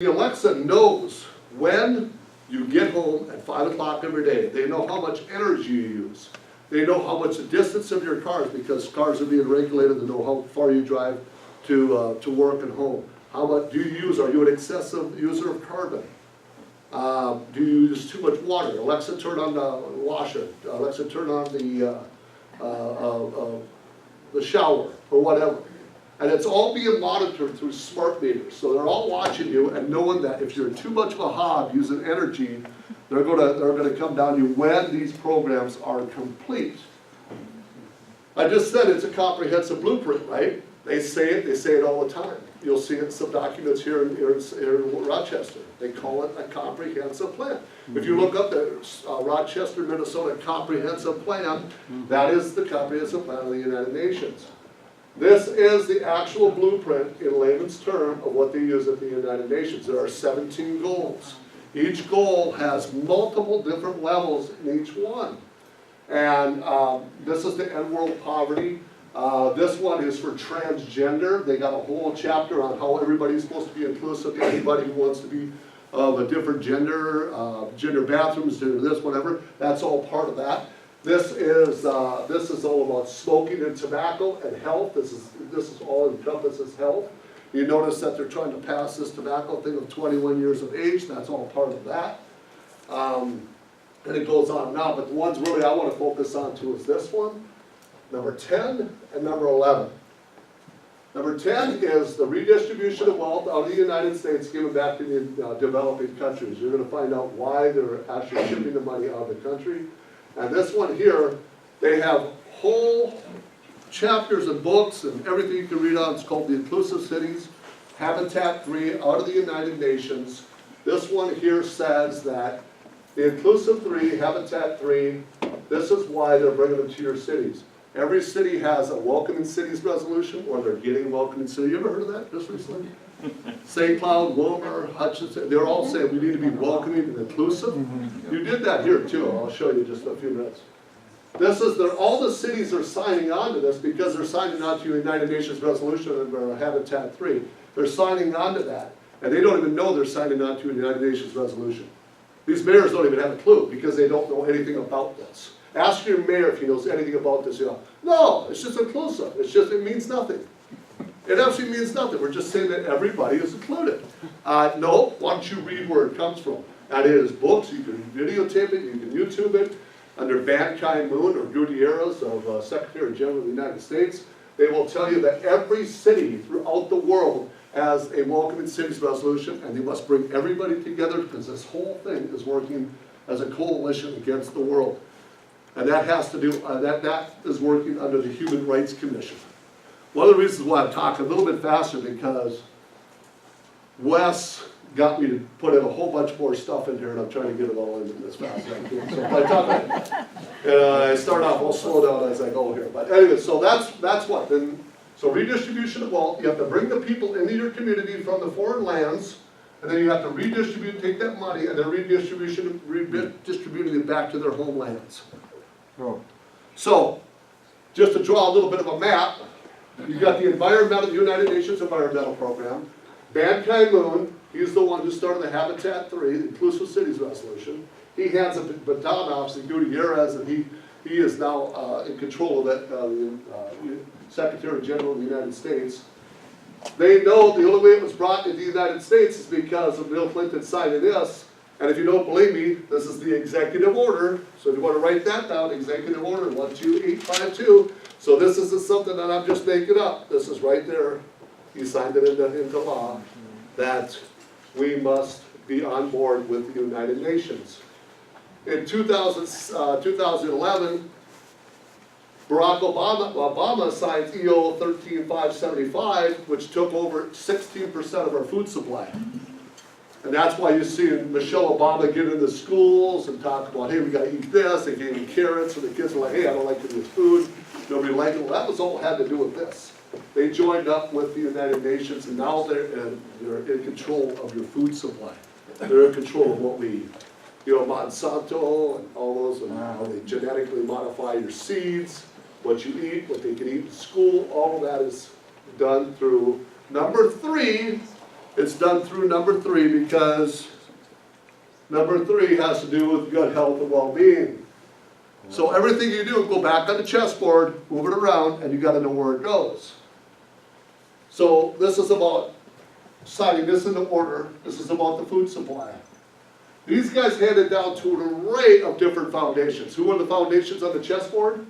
The Alexa knows when you get home at 5 o'clock every day. They know how much energy you use. They know how much the distance of your cars, because cars are being regulated. They know how far you drive to work and home. How much do you use? Are you an excessive user of carbon? Do you use too much water? Alexa, turn on the washer. Alexa, turn on the shower, or whatever. And it's all being monitored through smart meters. So they're all watching you and knowing that if you're too much of a hog using energy, they're gonna come down to you when these programs are complete. I just said it's a comprehensive blueprint, right? They say it all the time. You'll see it in some documents here in Rochester. They call it a comprehensive plan. If you look up the Rochester, Minnesota comprehensive plan, that is the comprehensive plan of the United Nations. This is the actual blueprint in layman's term of what they use at the United Nations. There are 17 goals. Each goal has multiple different levels in each one. And this is the end world poverty. This one is for transgender. They got a whole chapter on how everybody's supposed to be inclusive to anybody who wants to be of a different gender, gender bathrooms, gender this, whatever. That's all part of that. This is all about smoking and tobacco and health. This is all encompasses health. You notice that they're trying to pass this tobacco thing of 21 years of age. That's all part of that. And it goes on now, but the ones really I want to focus on too is this one, number 10 and number 11. Number 10 is the redistribution of wealth out of the United States given back to the developing countries. You're going to find out why they're actually shipping the money out of the country. And this one here, they have whole chapters and books and everything you can read on. It's called The Inclusive Cities, Habitat 3 out of the United Nations. This one here says that the Inclusive 3, Habitat 3, this is why they're bringing them to your cities. Every city has a Welcoming Cities resolution, or they're getting Welcoming City. You ever heard of that just recently? St. Cloud, Wilmer, Hutchinson, they're all saying we need to be welcoming and inclusive. You did that here too. I'll show you just a few minutes. This is all the cities are signing on to this because they're signing on to the United Nations resolution under Habitat 3. They're signing on to that, and they don't even know they're signing on to the United Nations resolution. These mayors don't even have a clue because they don't know anything about this. Ask your mayor if he knows anything about this. You know, no, it's just inclusive. It means nothing. It actually means nothing. We're just saying that everybody is included. No, why don't you read where it comes from? And it is books. You can videotape it. You can YouTube it. Under Ban Ki-moon or Gutierrez of Secretary General of the United States, they will tell you that every city throughout the world has a Welcoming Cities resolution, and they must bring everybody together because this whole thing is working as a coalition against the world. And that has to do, that is working under the Human Rights Commission. One of the reasons why I'm talking a little bit faster because Wes got me to put in a whole bunch more stuff in here, and I'm trying to get it all in as fast as I can. So if I talk, and I start off, I'll slow down as I go here. But anyway, so that's what. Then, so redistribution of wealth, you have to bring the people into your community from the foreign lands, and then you have to redistribute, take that money, and then redistributing it back to their homelands. Oh. So, just to draw a little bit of a map, you've got the United Nations Environmental Program. Ban Ki-moon, he's the one who started the Habitat 3, the Inclusive Cities Resolution. He hands the baton off to Gutierrez, and he is now in control of that, the Secretary General of the United States. They know the only way it was brought to the United States is because of Bill Clinton signing this. And if you don't believe me, this is the executive order. So if you want to write that down, executive order 12852. So this isn't something that I'm just making up. This is right there. He signed it into law that we must be on board with the United Nations. In 2011, Barack Obama signed EO 13575, which took over 16% of our food supply. And that's why you see Michelle Obama get into schools and talk about, hey, we got to eat this. They gave me carrots, and the kids are like, hey, I don't like to eat food. Nobody liked it. Well, that was all had to do with this. They joined up with the United Nations, and now they're in control of your food supply. They're in control of what we eat. You know, Monsanto and all those, and how they genetically modify your seeds, what you eat, what they can eat in school. All of that is done through number 3. It's done through number 3 because number 3 has to do with good health and well-being. So everything you do, go back on the chessboard, move it around, and you gotta know where it goes. So this is about signing this into order. This is about the food supply. These guys handed down to an array of different foundations. Who are the foundations on the chessboard?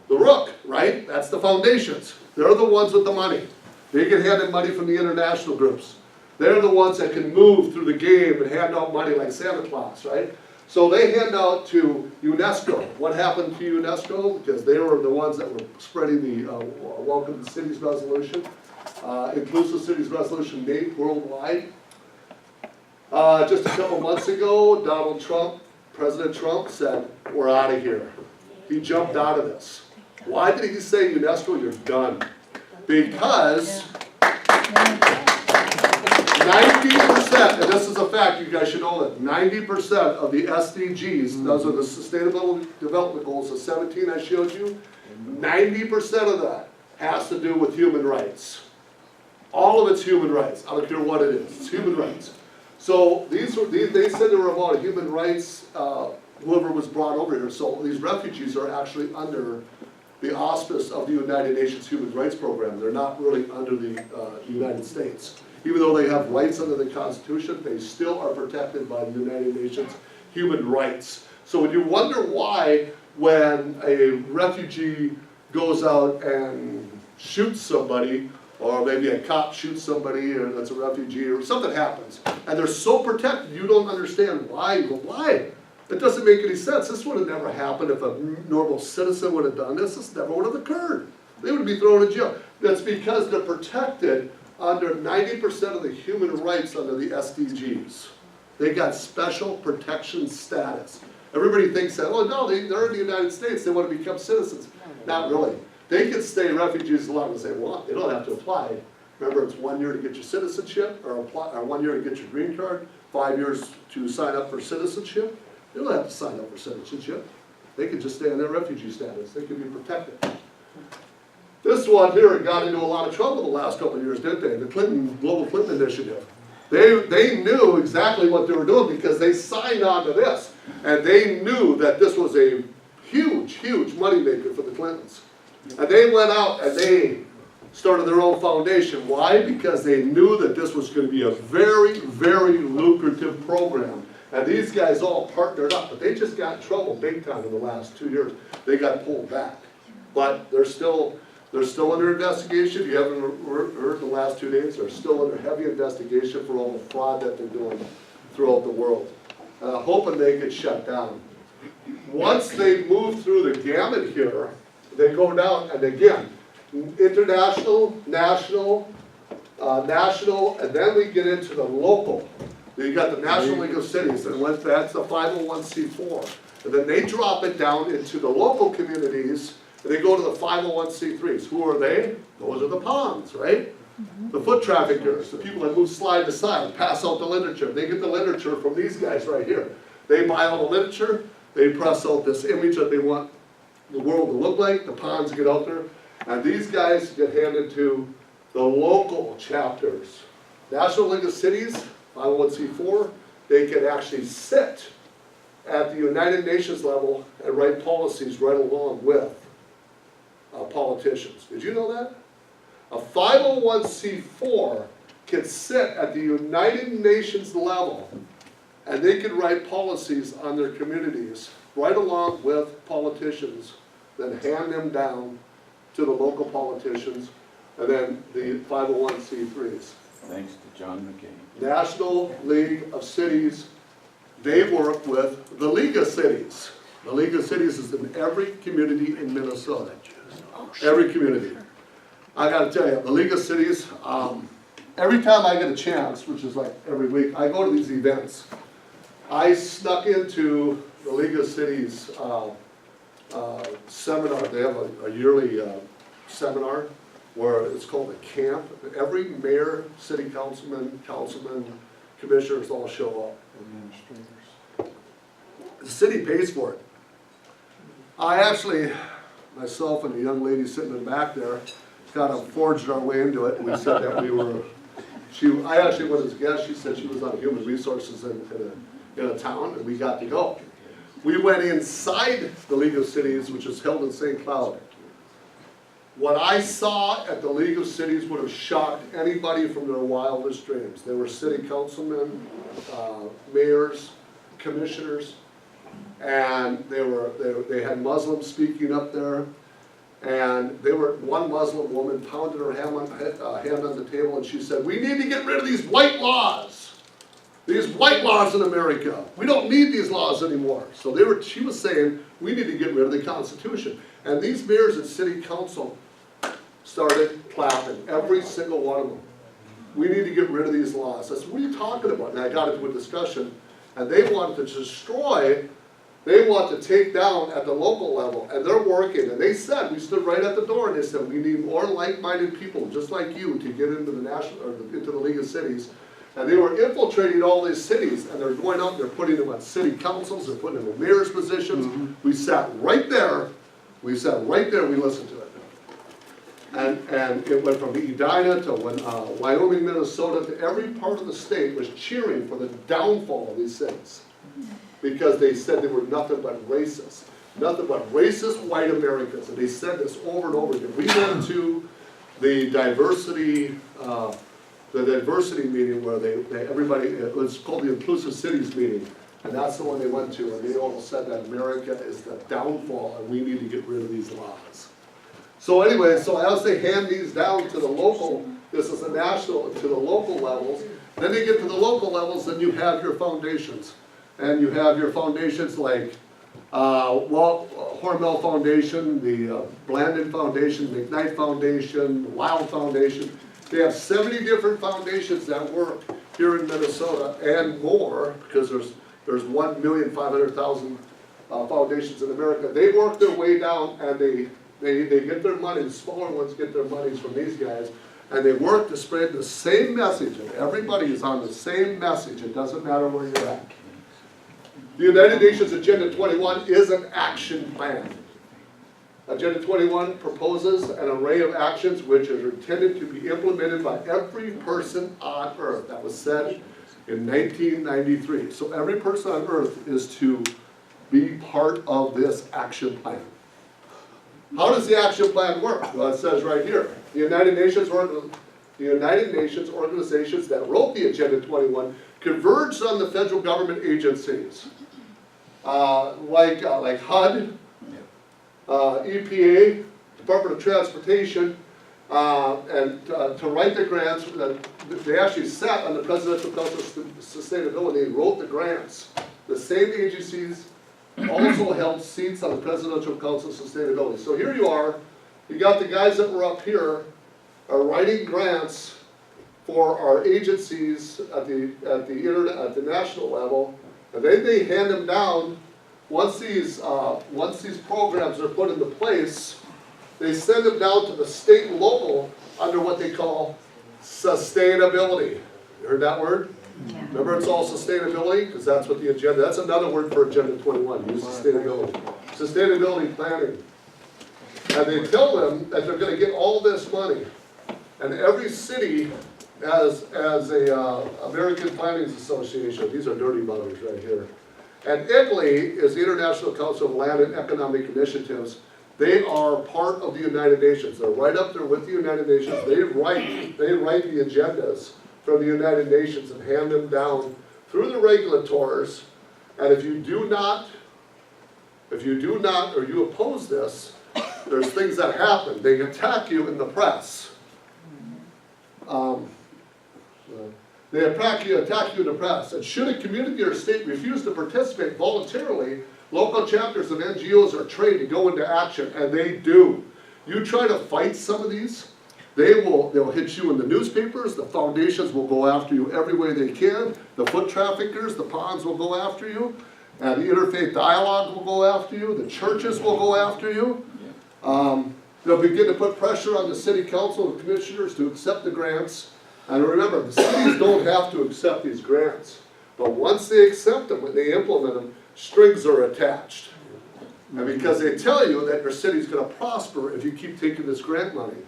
The Rook, right? That's the foundations. They're the ones with the money. They can hand in money from the international groups. They're the ones that can move through the game and hand out money like Santa Claus, right? So they hand out to UNESCO. What happened to UNESCO? Because they were the ones that were spreading the Welcome to Cities Resolution, Inclusive Cities Resolution 8 worldwide. Just a couple months ago, Donald Trump, President Trump said, we're out of here. He jumped out of this. Why did he say, UNESCO, you're done? Because 90%, and this is a fact, you guys should know that 90% of the SDGs, those are the Sustainable Development Goals, the 17 I showed you, 90% of that has to do with human rights. All of it's human rights. I don't care what it is. It's human rights. So they said they were about human rights, whoever was brought over here. So these refugees are actually under the auspice of the United Nations Human Rights Program. They're not really under the United States. Even though they have rights under the Constitution, they still are protected by the United Nations human rights. So when you wonder why, when a refugee goes out and shoots somebody, or maybe a cop shoots somebody or that's a refugee, or something happens, and they're so protected, you don't understand why. You go, why? It doesn't make any sense. This would have never happened if a normal citizen would have done this. This never would have occurred. They would be thrown in jail. That's because they're protected under 90% of the human rights under the SDGs. They got special protection status. Everybody thinks that, oh no, they're in the United States, they want to become citizens. Not really. They can stay refugees as long as they want. They don't have to apply. Remember, it's 1 year to get your citizenship, or 1 year to get your green card, 5 years to sign up for citizenship. They don't have to sign up for citizenship. They can just stay in their refugee status. They can be protected. This one here got into a lot of trouble the last couple of years, didn't they? The Global Clinton Initiative. They knew exactly what they were doing because they signed on to this. And they knew that this was a huge, huge moneymaker for the Clintons. And they went out and they started their own foundation. Why? Because they knew that this was going to be a very, very lucrative program. And these guys all partnered up, but they just got in trouble big time in the last 2 years. They got pulled back. But they're still under investigation. If you haven't heard the last 2 days, they're still under heavy investigation for all the fraud that they're doing throughout the world. Hoping they get shut down. Once they move through the gamut here, they go down, and again, international, national, and then we get into the local. You got the National League of Cities, and that's the 501c4. And then they drop it down into the local communities, and they go to the 501c3s. Who are they? Those are the pawns, right? The foot traffickers, the people that move slide to side, pass out the literature. They get the literature from these guys right here. They buy all the literature, they press out this image that they want the world to look like, the pawns get out there, and these guys get handed to the local chapters. National League of Cities, 501c4, they can actually sit at the United Nations level and write policies right along with politicians. Did you know that? A 501c4 can sit at the United Nations level and they can write policies on their communities right along with politicians, then hand them down to the local politicians and then the 501c3s. Thanks to John McCain. National League of Cities, they work with the League of Cities. The League of Cities is in every community in Minnesota. Every community. I gotta tell you, the League of Cities, every time I get a chance, which is like every week, I go to these events. I snuck into the League of Cities seminar. They have a yearly seminar where it's called a camp. Every mayor, city councilman, commissioners all show up. Administrators. The city pays for it. I actually, myself and the young lady sitting in the back there, kind of forged our way into it. We said that we were I actually went as a guest, she said she was on human resources in a town, and we got to go. We went inside the League of Cities, which is held in St. Cloud. What I saw at the League of Cities would have shocked anybody from their wildest dreams. There were city councilmen, mayors, commissioners, and they had Muslims speaking up there. And one Muslim woman pounded her hand on the table and she said, "We need to get rid of these white laws. These white laws in America. We don't need these laws anymore." So she was saying, we need to get rid of the Constitution. And these mayors and city council started clapping, every single one of them. We need to get rid of these laws. I said, what are you talking about? And I got into a discussion, and they wanted to destroy, they want to take down at the local level, and they're working. And they said, we stood right at the door, and they said, we need more like-minded people, just like you, to get into into the League of Cities. And they were infiltrating all these cities, and they're going out, they're putting them on city councils, they're putting them in mayor's positions. We sat right there, we listened to it. And it went from Edina to Wyoming, Minnesota, to every part of the state was cheering for the downfall of these cities. Because they said they were nothing but racist. Nothing but racist white Americans. And they said this over and over again. We went to the diversity meeting where everybody, it was called the Inclusive Cities meeting. And that's the one they went to, and they all said that America is the downfall and we need to get rid of these laws. So anyway, so as they hand these down to the local, this is a national, to the local levels, then they get to the local levels, then you have your foundations. And you have your foundations like Hormel Foundation, the Blandon Foundation, McKnight Foundation, Wild Foundation. They have 70 different foundations that work here in Minnesota and more, because there's 1,500,000 foundations in America. They work their way down, and they get their money, the smaller ones get their monies from these guys, and they work to spread the same message, and everybody is on the same message. It doesn't matter where you're at. The United Nations Agenda 21 is an action plan. Agenda 21 proposes an array of actions which are intended to be implemented by every person on earth. That was said in 1993. So every person on earth is to be part of this action plan. How does the action plan work? Well, it says right here, the United Nations organizations that wrote the Agenda 21 converged on the federal government agencies, like HUD, EPA, Department of Transportation, and to write the grants. They actually sat on the Presidential Council of Sustainability and wrote the grants. The same agencies also held seats on the Presidential Council of Sustainability. So here you are, you got the guys that were up here are writing grants for our agencies at the national level, and then they hand them down. Once these programs are put into place, they send them down to the state and local under what they call sustainability. You heard that word? Yeah. Remember, it's all sustainability, because that's what the agenda, that's another word for Agenda 21, use sustainability. Sustainability planning. And they tell them that they're going to get all this money. And every city has a American Planning Association. These are dirty buggers right here. And ICLEI is the International Council of Land and Economic Initiatives. They are part of the United Nations. They're right up there with the United Nations. They write the agendas from the United Nations and hand them down through the regulators. And if you do not, or you oppose this, there's things that happen. They attack you in the press. They attack you in the press. And should a community or state refuse to participate voluntarily, local chapters of NGOs are trained to go into action, and they do. You try to fight some of these, they'll hit you in the newspapers, the foundations will go after you every way they can, the foot traffickers, the ponds will go after you, and the interfaith dialogue will go after you, the churches will go after you. They'll begin to put pressure on the city council and commissioners to accept the grants. And remember, the cities don't have to accept these grants. But once they accept them, when they implement them, strings are attached. And because they tell you that your city's going to prosper if you keep taking this grant money.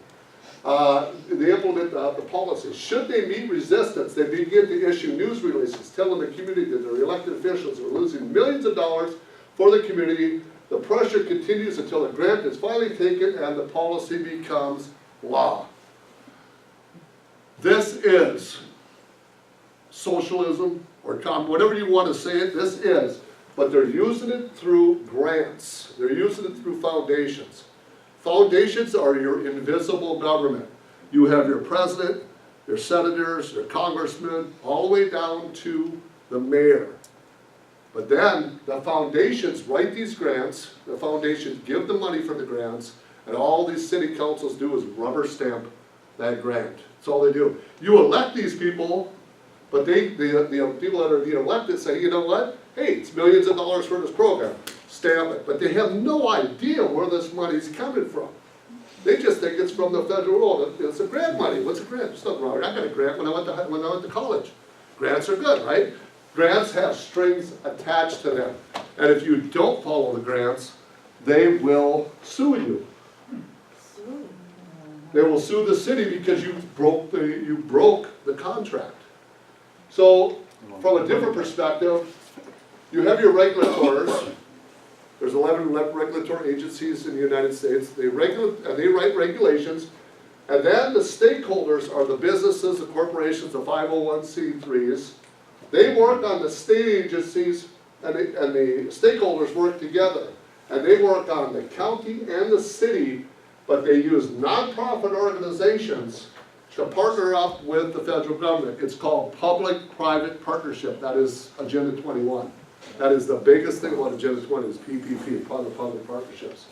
They implement the policies. Should they meet resistance, they begin to issue news releases telling the community that their elected officials are losing millions of dollars for the community. The pressure continues until the grant is finally taken and the policy becomes law. This is socialism, or whatever you want to say it, this is. But they're using it through grants. They're using it through foundations. Foundations are your invisible government. You have your president, your senators, your congressmen, all the way down to the mayor. But then the foundations write these grants, the foundations give the money for the grants, and all these city councils do is rubber stamp that grant. That's all they do. You elect these people, but the people that are being elected say, you know what? Hey, it's millions of dollars for this program. Stamp it. But they have no idea where this money's coming from. They just think it's from the federal world. It's a grant money. What's a grant? There's nothing wrong. I got a grant when I went to college. Grants are good, right? Grants have strings attached to them. And if you don't follow the grants, they will sue you. They will sue the city because you broke the contract. So, from a different perspective, you have your regulators. There's 11 regulatory agencies in the United States. They write regulations, and then the stakeholders are the businesses, the corporations, the 501c3s. They work on the state agencies, and the stakeholders work together. And they work on the county and the city, but they use nonprofit organizations to partner up with the federal government. It's called public-private partnership. That is Agenda 21. That is the biggest thing about Agenda 20 is PPP, public-public partnerships.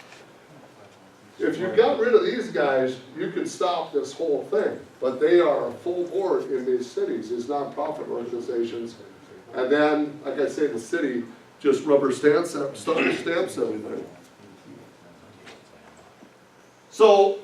If you got rid of these guys, you could stop this whole thing. But they are full board in these cities, these nonprofit organizations. And then, like I say, the city just rubber stamps everything. So,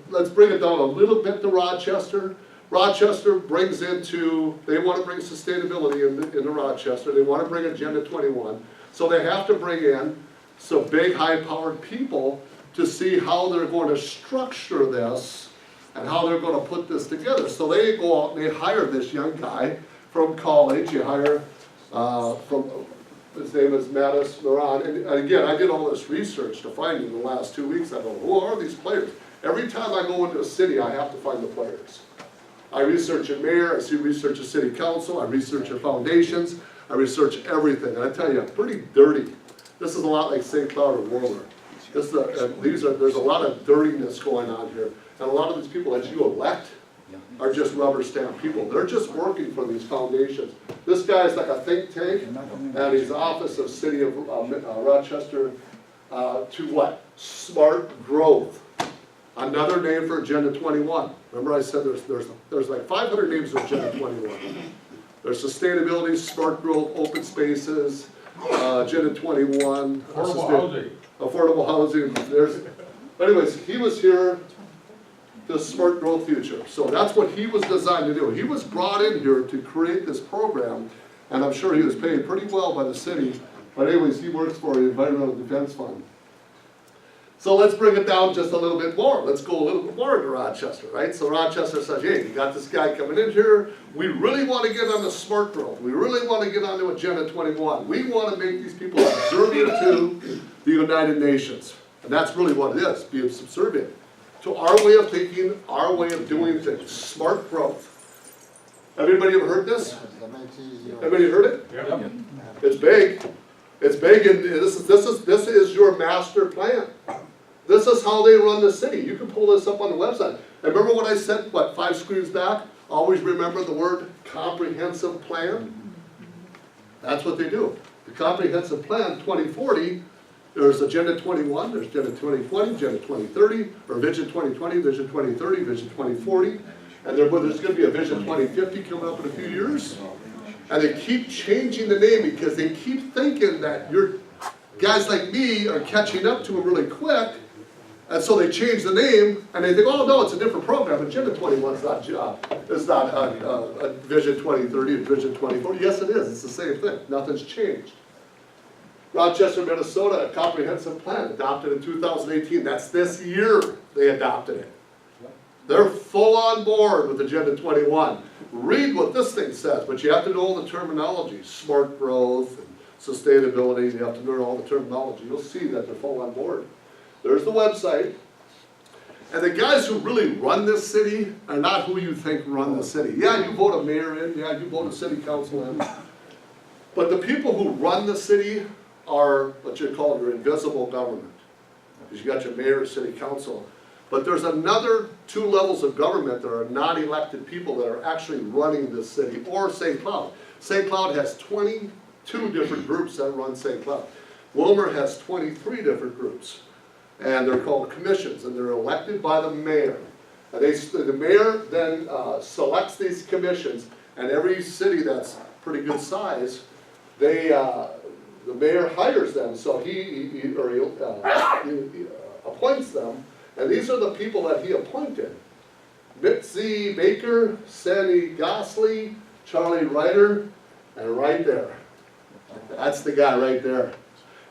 let's bring it down a little bit to Rochester. Rochester brings they want to bring sustainability into Rochester. They want to bring Agenda 21. So they have to bring in some big, high-powered people to see how they're going to structure this and how they're going to put this together. So they go out and they hire this young guy from college. You hire his name is Mattis Moran. And again, I did all this research to find him in the last 2 weeks. I go, who are these players? Every time I go into a city, I have to find the players. I research a mayor, I research a city council, I research your foundations, I research everything. And I tell you, pretty dirty. This is a lot like St. Cloud or Warner. There's a lot of dirtiness going on here. And a lot of these people that you elect are just rubber stamp people. They're just working for these foundations. This guy's like a think tank, and he's the office of City of Rochester to what? Smart growth. Another name for Agenda 21. Remember I said there's like 500 names for Agenda 21. There's sustainability, smart growth, open spaces, Agenda 21. Affordable housing. Anyways, he was here, the smart growth future. So that's what he was designed to do. He was brought in here to create this program, and I'm sure he was paid pretty well by the city. But anyways, he works for the Environmental Defense Fund. So let's bring it down just a little bit more. Let's go a little bit more into Rochester, right? So Rochester says, hey, you got this guy coming in here. We really want to get on the smart growth. We really want to get onto Agenda 21. We want to make these people subservient to the United Nations. And that's really what it is, being subservient to our way of thinking, our way of doing things. Smart growth. Everybody ever heard this? Everybody heard it? Yep. It's big. It's big, and this is your master plan. This is how they run the city. You can pull this up on the website. And remember what I said, 5 screens back? Always remember the word comprehensive plan. That's what they do. The comprehensive plan 2040, there's Agenda 21, there's Agenda 2020, Agenda 2030, or Vision 2020, Vision 2030, Vision 2040. And there's going to be a Vision 2050 coming up in a few years. And they keep changing the name because they keep thinking that guys like me are catching up to them really quick. And so they change the name, and they think, oh no, it's a different program. Agenda 21 is not Vision 2030 and Vision 2040. Yes, it is. It's the same thing. Nothing's changed. Rochester, Minnesota, a comprehensive plan adopted in 2018. That's this year they adopted it. They're full on board with Agenda 21. Read what this thing says, but you have to know all the terminology, smart growth and sustainability, you have to learn all the terminology. You'll see that they're full on board. There's the website. And the guys who really run this city are not who you think run the city. Yeah, you vote a mayor in, yeah, you vote a city council in. But the people who run the city are what you call your invisible government. Because you got your mayor, city council. But there's another 2 levels of government that are not elected people that are actually running this city, or St. Cloud. St. Cloud has 22 different groups that run St. Cloud. Wilmer has 23 different groups. And they're called commissions, and they're elected by the mayor. And the mayor then selects these commissions, and every city that's pretty good size, the mayor hires them, so he appoints them, and these are the people that he appointed. Mitzi Baker, Sandy Gosley, Charlie Ryder, and right there. That's the guy right there.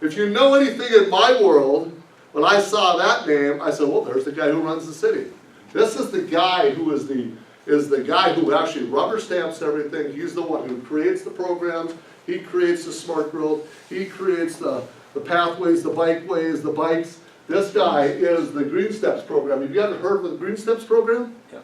If you know anything in my world, when I saw that name, I said, well, there's the guy who runs the city. This is the guy who is the guy who actually rubber stamps everything. He's the one who creates the programs. He creates the smart growth. He creates the pathways, the bikeways, the bikes. This guy is the Green Steps program. Have you ever heard of the Green Steps program? Yeah.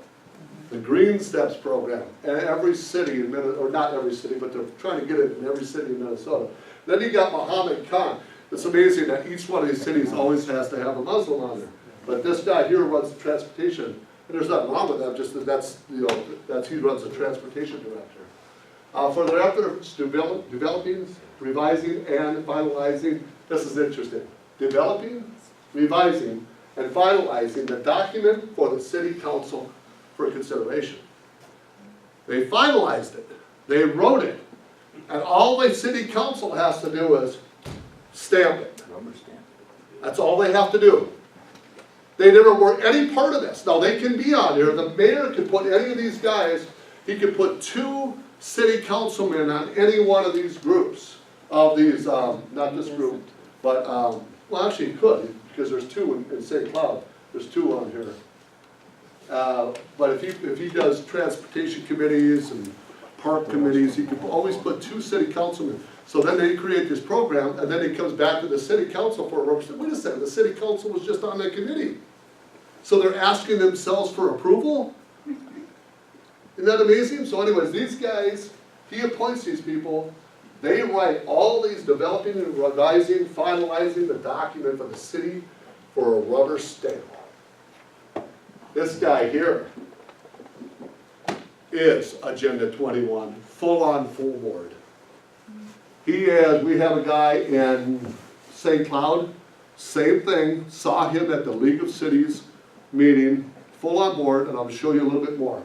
The Green Steps program. And every city in Minnesota, or not every city, but they're trying to get it in every city in Minnesota. Then you got Muhammad Khan. It's amazing that each one of these cities always has to have a Muslim on there. But this guy here runs the transportation, and there's nothing wrong with that, just that he runs the transportation director. For their efforts developing, revising, and finalizing, this is interesting. Developing, revising, and finalizing the document for the city council for consideration. They finalized it. They wrote it. And all the city council has to do is stamp it. Rubber stamp. That's all they have to do. They never were any part of this. Now they can be on here. The mayor can put any of these guys, he could put 2 city councilmen on any one of these groups. Of these, not this group, but, well actually he could, because there's 2 in St. Cloud. There's 2 on here. But if he does transportation committees and park committees, he could always put 2 city councilmen. So then they create this program, and then it comes back to the city council for a representative. Wait a second, the city council was just on that committee. So they're asking themselves for approval? Isn't that amazing? So anyways, these guys, he appoints these people. They write all these developing and revising, finalizing the document for the city for a rubber stamp. This guy here is Agenda 21, full board. We have a guy in St. Cloud, same thing, saw him at the League of Cities meeting, full on board, and I'll show you a little bit more.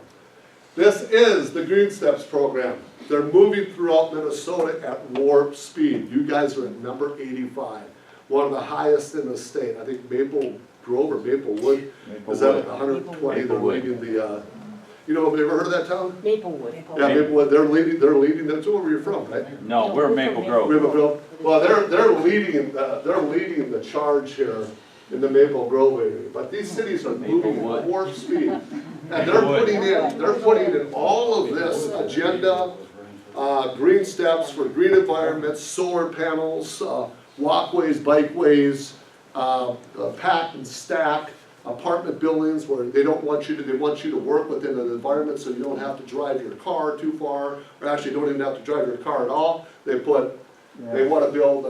This is the Green Steps program. They're moving throughout Minnesota at warp speed. You guys are at number 85, one of the highest in the state. I think Maple Grove or Maplewood is at 120. They're leading the, you know, have you ever heard of that town? Maplewood. Yeah, Maplewood. They're leading. That's where you're from, right? No, we're Maple Grove. Maple Grove. Well, they're leading the charge here in the Maple Grove area. But these cities are moving at warp speed, and they're putting in all of this agenda, green steps for green environments, solar panels, walkways, bikeways, pack and stack. Apartment buildings where they want you to work within an environment so you don't have to drive your car too far, or actually don't even have to drive your car at all. They want to build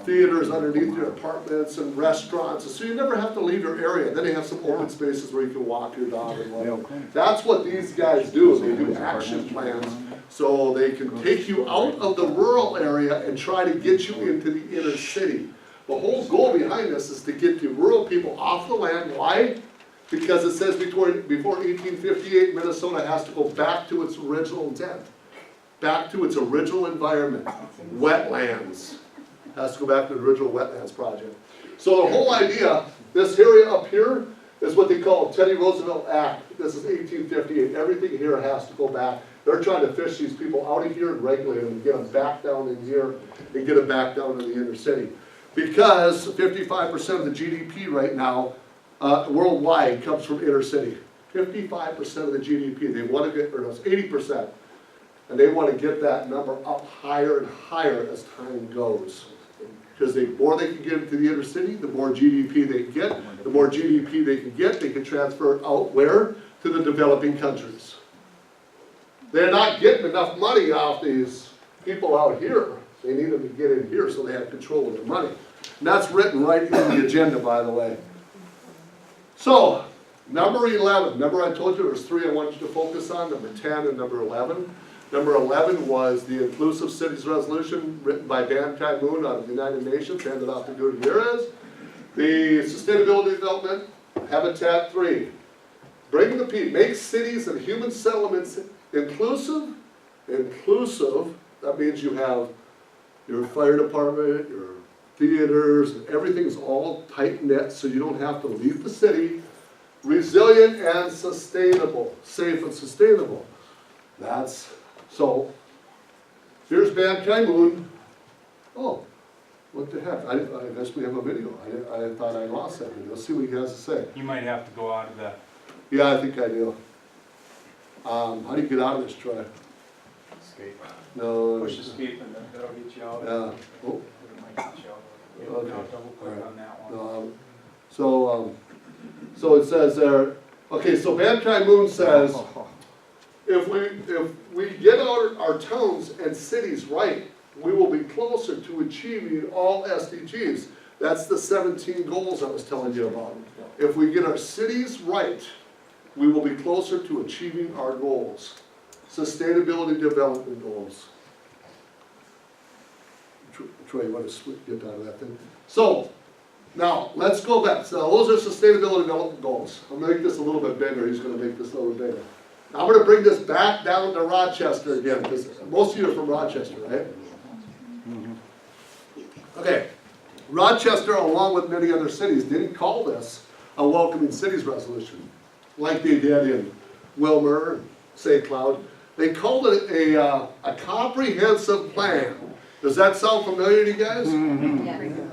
theaters underneath your apartments and restaurants, so you never have to leave your area. Then they have some open spaces where you can walk your dog and whatever. That's what these guys do. They do action plans so they can take you out of the rural area and try to get you into the inner city. The whole goal behind this is to get the rural people off the land. Why? Because it says before 1858, Minnesota has to go back to its original intent, back to its original environment, wetlands. Has to go back to the original wetlands project. So the whole idea, this area up here is what they call Teddy Roosevelt Act. This is 1858. Everything here has to go back. They're trying to fish these people out of here and regulate them and get them back down in here and get them back down in the inner city. Because 55% of the GDP right now worldwide comes from inner city. 55% of the GDP, they want to get, or no, it's 80%. And they want to get that number up higher and higher as time goes. Because the more they can get into the inner city, the more GDP they can get. The more GDP they can transfer out where? To the developing countries. They're not getting enough money off these people out here. They need them to get in here so they have control of their money. And that's written right in the agenda, by the way. So, number 11. Remember I told you there was 3 I wanted you to focus on, number 10 and number 11. Number 11 was the Inclusive Cities Resolution written by Ban Ki-moon out of the United Nations, handed off to Gutierrez. The Sustainability Development, Habitat 3. Bring the people, make cities and human settlements inclusive. Inclusive, that means you have your fire department, your theaters, and everything's all tight knit so you don't have to leave the city. Resilient and sustainable, safe and sustainable. So, here's Ban Ki-moon. Oh, what the heck, I guess we have a video. I thought I lost that video. Let's see what he has to say. You might have to go out of the... Yeah, I think I do. How do you get out of this, Troy? Escape. No. Push escape and then that'll get you out. Yeah. Oh. It might get you out. Yeah, Okay. I'll double click on that one. So it says there, okay, so Ban Ki-moon says, if we get our towns and cities right, we will be closer to achieving all SDGs. That's the 17 goals I was telling you about. If we get our cities right, we will be closer to achieving our goals. Sustainability development goals. Troy, you want to get out of that thing? So, now, let's go back. So those are sustainability development goals. I'm going to make this a little bit bigger. He's going to make this a little bigger. Now I'm going to bring this back down to Rochester again, because most of you are from Rochester, right? Okay. Rochester, along with many other cities, didn't call this a welcoming cities resolution, like they did in Wilmer, St. Cloud. They called it a comprehensive plan. Does that sound familiar to you guys?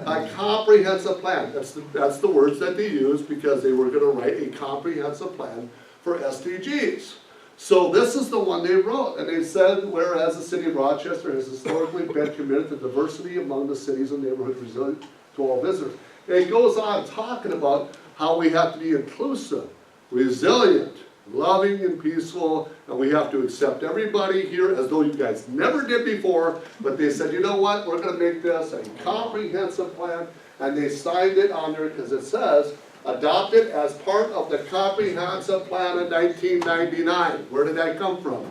A comprehensive plan. That's the words that they used because they were going to write a comprehensive plan for SDGs. So this is the one they wrote, and they said, whereas the city of Rochester has historically been committed to diversity among the cities and neighborhoods resilient to all visitors. And it goes on talking about how we have to be inclusive, resilient, loving and peaceful, and we have to accept everybody here as though you guys never did before, but they said, you know what, we're going to make this a comprehensive plan, and they signed it on there because it says, adopted as part of the comprehensive plan in 1999. Where did that come from?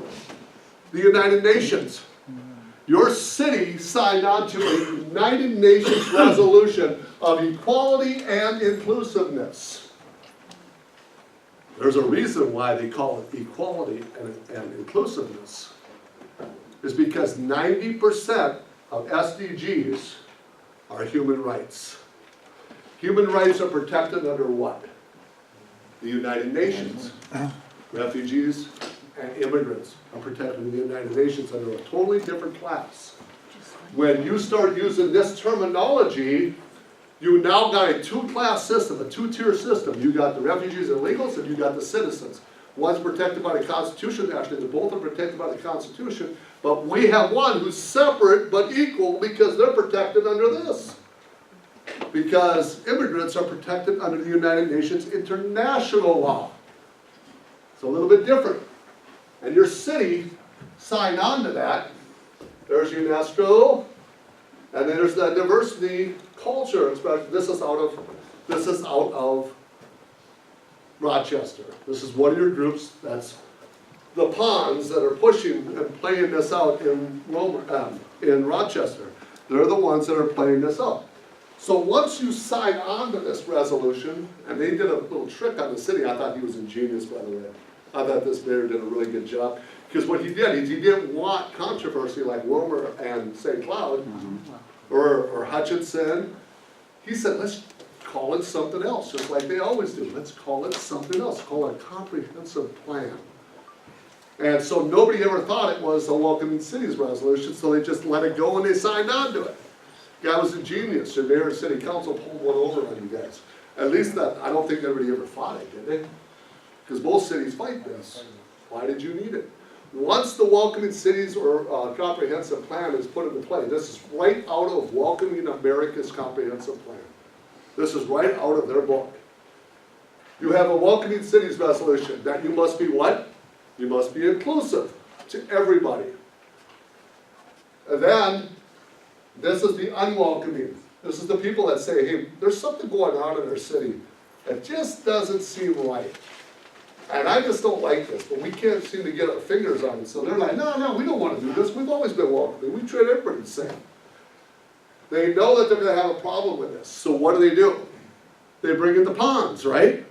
The United Nations. Your city signed on to a United Nations resolution of equality and inclusiveness. There's a reason why they call it equality and inclusiveness. It's because 90% of SDGs are human rights. Human rights are protected under what? The United Nations. Refugees and immigrants are protected in the United Nations under a totally different class. When you start using this terminology, you now got a two-class system, a two-tier system. You got the refugees and illegals, and you got the citizens. One's protected by the Constitution, actually, they both are protected by the Constitution, but we have one who's separate but equal because they're protected under this. Because immigrants are protected under the United Nations international law. It's a little bit different. And your city signed on to that. There's UNESCO, and then there's the diversity culture. This is out of Rochester. This is one of your groups. That's the ponds that are pushing and playing this out in Rochester. They're the ones that are playing this out. So once you sign on to this resolution, and they did a little trick on the city, I thought he was ingenious, by the way. I thought this mayor did a really good job. Because what he did is he didn't want controversy like Wilmer and St. Cloud, or Hutchinson. He said, let's call it something else, just like they always do. Let's call it something else. Call it a comprehensive plan. And so nobody ever thought it was a welcoming cities resolution, so they just let it go and they signed on to it. Guy was a genius. The mayor and city council pulled one over on you guys. At least that, I don't think everybody ever fought it, did they? Because most cities fight this. Why did you need it? Once the Welcoming Cities or Comprehensive Plan is put into play, this is right out of Welcoming America's Comprehensive Plan. This is right out of their book. You have a Welcoming Cities resolution that you must be what? You must be inclusive to everybody. And then, this is the unwelcoming. This is the people that say, hey, there's something going on in our city that just doesn't seem right. And I just don't like this, but we can't seem to get our fingers on it. So they're like, no, we don't want to do this. We've always been welcoming. We treat everybody the same. They know that they're going to have a problem with this. So what do? They bring in the ponds, right?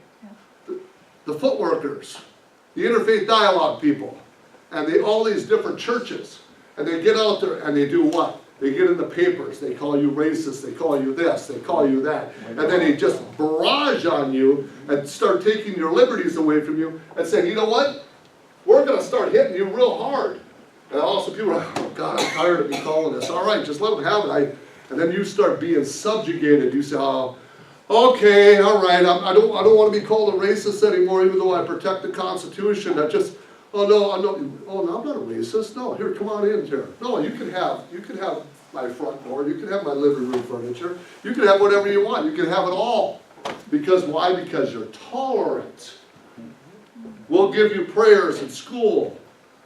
The foot workers, the interfaith dialogue people, and all these different churches. And they get out there and they do what? They get in the papers, they call you racist, they call you this, they call you that. And then they just barrage on you and start taking your liberties away from you and say, you know what? We're going to start hitting you real hard. And also people are like, oh God, I'm tired of you calling this. All right, just let them have it. And then you start being subjugated. You say, oh, okay, all right, I don't want to be called a racist anymore, even though I protect the Constitution. I'm not a racist. No, here, come on in here. No, you can have my front door. You can have my living room furniture. You can have whatever you want. You can have it all. Because why? Because you're tolerant. We'll give you prayers at school.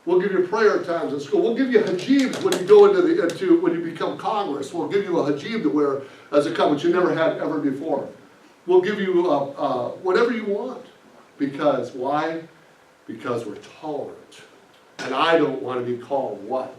We'll give you prayer times at school. We'll give you hijabs when you go when you become Congress. We'll give you a hijab to wear as a cover, which you never had ever before. We'll give you whatever you want. Because why? Because we're tolerant. And I don't want to be called what?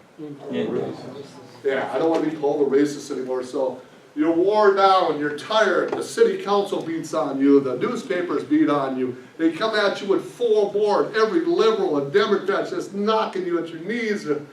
Yeah, I don't want to be called a racist anymore. So you're worn down, you're tired, the city council beats on you, the newspapers beat on you. They come at you with full board, every liberal and Democrat just knocking you at your knees. And,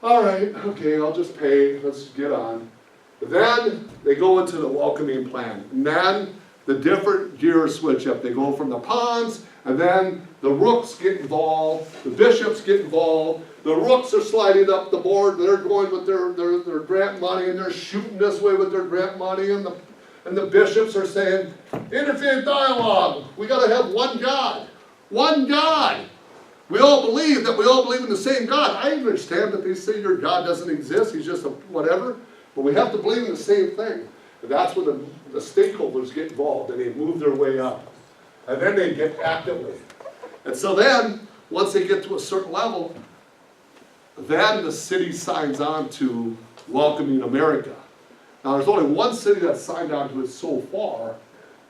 all right, okay, I'll just pay, let's get on. But then they go into the welcoming plan. And then the different gears switch up. They go from the ponds, and then the rooks get involved, the bishops get involved, the rooks are sliding up the board, they're going with their grant money, and they're shooting this way with their grant money, and the bishops are saying, interfaith dialogue, we gotta have one God. One God. We all believe in the same God. I understand that they say your God doesn't exist, he's just a whatever, but we have to believe in the same thing. And that's when the stakeholders get involved, and they move their way up. And then they get actively. And so then, once they get to a certain level, then the city signs on to Welcoming America. Now there's only one city that's signed on to it so far,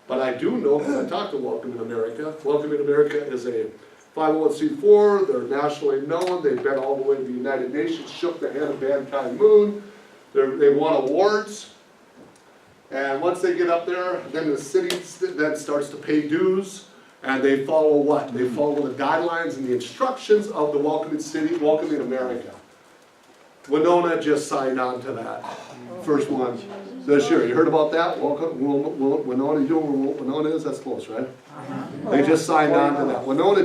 but I do know, because I talked to Welcoming America. Welcoming America is a 501c4, they're nationally known, they've been all the way to the United Nations, shook the hand of Ban Ki-moon, they won awards. And once they get up there, then the city then starts to pay dues, and they follow what? They follow the guidelines and the instructions of the Welcoming City, Welcoming America. Winona just signed on to that. First one this year. You heard about that? Winona, you know where Winona is? That's close, right? They just signed on to that. Winona